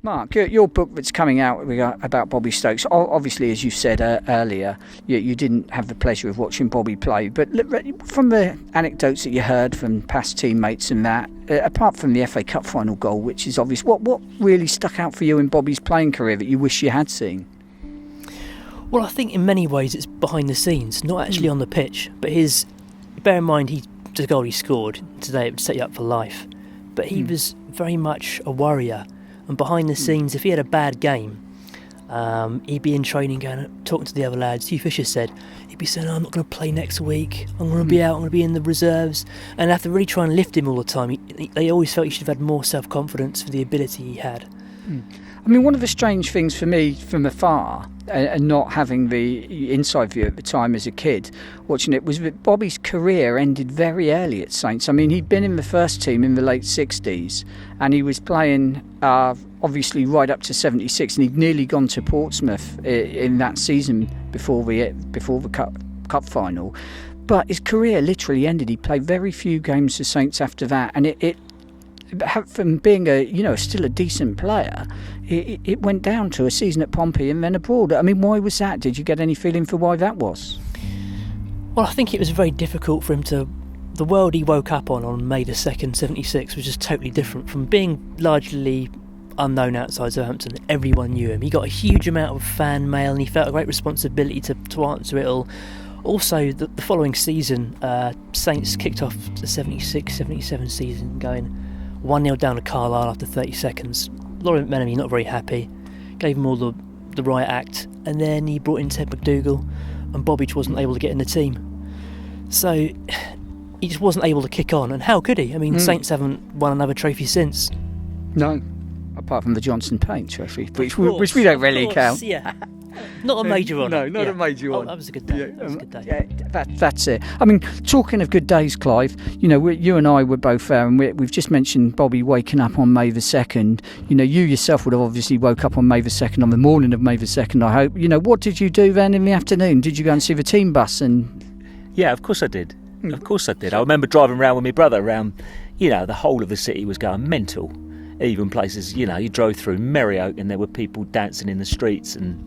Mark, your book that's coming out about Bobby Stokes, obviously, as you said earlier, you didn't have the pleasure of watching Bobby play, but from the anecdotes that you heard from past teammates and that, apart from the FA Cup final goal, which is obvious, what really stuck out for you in Bobby's playing career that you wish you had seen? Well, I think in many ways it's behind the scenes, not actually on the pitch, but bear in mind, the goal he scored today, it would set you up for life, but he was very much a warrior. And behind the scenes, if he had a bad game, he'd be in training talking to the other lads. Hugh Fisher said, he'd be saying, I'm not going to play next week, I'm going to be out, I'm going to be in the reserves. And they have to really try and lift him all the time. They always felt he should have had more self-confidence for the ability he had. I mean, one of the strange things for me from afar, and not having the inside view at the time as a kid watching it, was that Bobby's career ended very early at Saints. I mean, he'd been in the first team in the late 60s and he was playing obviously right up to 76, and he'd nearly gone to Portsmouth in that season before the cup final. But his career literally ended. He played very few games for Saints after that, and it from being still a decent player, it went down to a season at Pompey and then abroad. I mean, why was that? Did you get any feeling for why that was? Well, I think it was very difficult for him to... The world he woke up on May the 2nd, 76 was just totally different. From being largely unknown outside Southampton, everyone knew him. He got a huge amount of fan mail and he felt a great responsibility to answer it all. Also, the following season, Saints kicked off the 76-77 season going 1-0 down to Carlisle after 30 seconds. Laurie McMenemy not very happy, gave him all the right act, and then he brought in Ted McDougall, and Bobby just wasn't able to get in the team. So he just wasn't able to kick on, and how could he? I mean, Saints haven't won another trophy since. No, apart from the Johnson Paint trophy, which we don't really count. Yeah. Not a major one. No, not a major one. Oh, that was a good day. That was a good day. Yeah, that's it. I mean, talking of good days, Clive, you and I were both there, and we've just mentioned Bobby waking up on May the 2nd. You yourself would have obviously woke up on May the 2nd, on the morning of May the 2nd, I hope. What did you do then in the afternoon? Did you go and see the team bus? Yeah, of course I did. Of course I did. I remember driving around with my brother around, the whole of the city was going mental. Even places, you drove through Merrioak and there were people dancing in the streets, and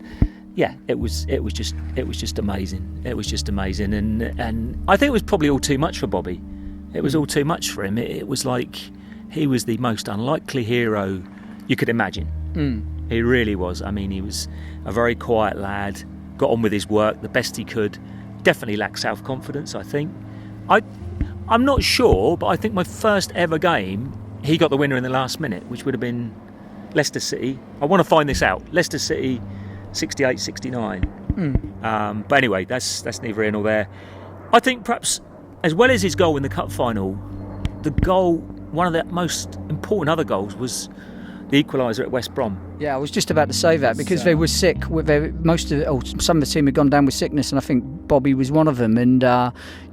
yeah, it was just amazing. It was just amazing, and I think it was probably all too much for Bobby. It was all too much for him. It was like he was the most unlikely hero you could imagine. He really was. I mean, he was a very quiet lad, got on with his work the best he could. Definitely lacked self-confidence, I think. I'm not sure, but I think my first ever game, he got the winner in the last minute, which would have been Leicester City. I want to find this out. Leicester City, 68-69. But anyway, that's neither here nor there. I think perhaps, as well as his goal in the cup final, one of the most important other goals was the equaliser at West Brom. Yeah, I was just about to say that, because they were sick. Some of the team had gone down with sickness, and I think Bobby was one of them. And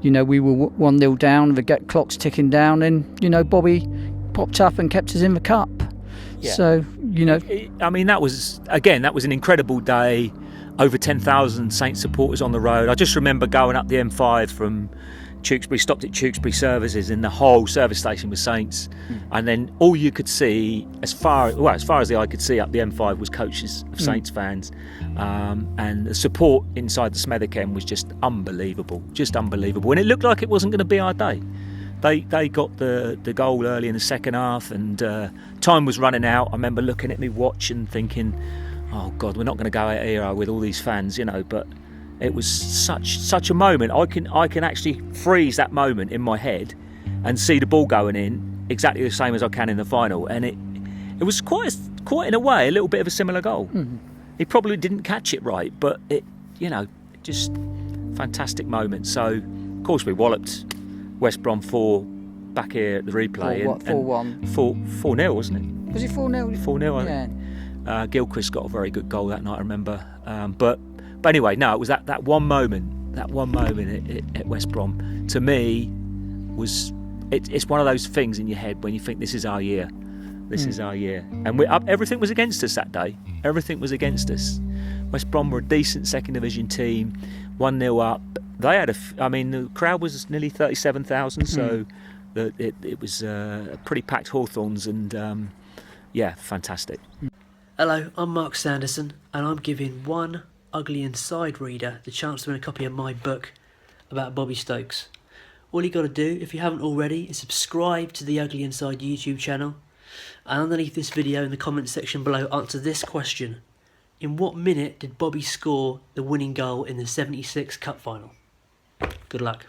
we were 1-0 down, the clock's ticking down, and Bobby popped up and kept us in the cup. Yeah. So I mean, that was an incredible day. Over 10,000 Saints supporters on the road. I just remember going up the M5 from Tewkesbury, stopped at Tewkesbury services, and the whole service station was Saints. And then all you could see, as far as the eye could see up the M5, was coaches of Saints fans. And the support inside the Smethachem was just unbelievable. And it looked like it wasn't going to be our day. They got the goal early in the second half, and time was running out. I remember looking at my watch and thinking, oh God, we're not going to go out here with all these fans, but it was such a moment. I can actually freeze that moment in my head and see the ball going in exactly the same as I can in the final, and it was quite in a way a little bit of a similar goal. He probably didn't catch it right, but it just fantastic moment. So of course we walloped West Brom 4 back here at the replay. 4-1? 4-0, wasn't it? Was it 4-0? 4-0, I think. Gilchrist got a very good goal that night, I remember. But anyway, no, it was that one moment at West Brom, to me, it's one of those things in your head when you think, this is our year. This is our year. And everything was against us that day. Everything was against us. West Brom were a decent second division team, 1-0 up. They had the crowd was nearly 37,000, so it was a pretty packed Hawthorns, and fantastic. Hello, I'm Mark Sanderson, and I'm giving one ugly inside reader the chance to win a copy of my book about Bobby Stokes. All you got to do, if you haven't already, is subscribe to the Ugly Inside YouTube channel, and underneath this video in the comments section below, answer this question. In what minute did Bobby score the winning goal in the '76 Cup final? Good luck.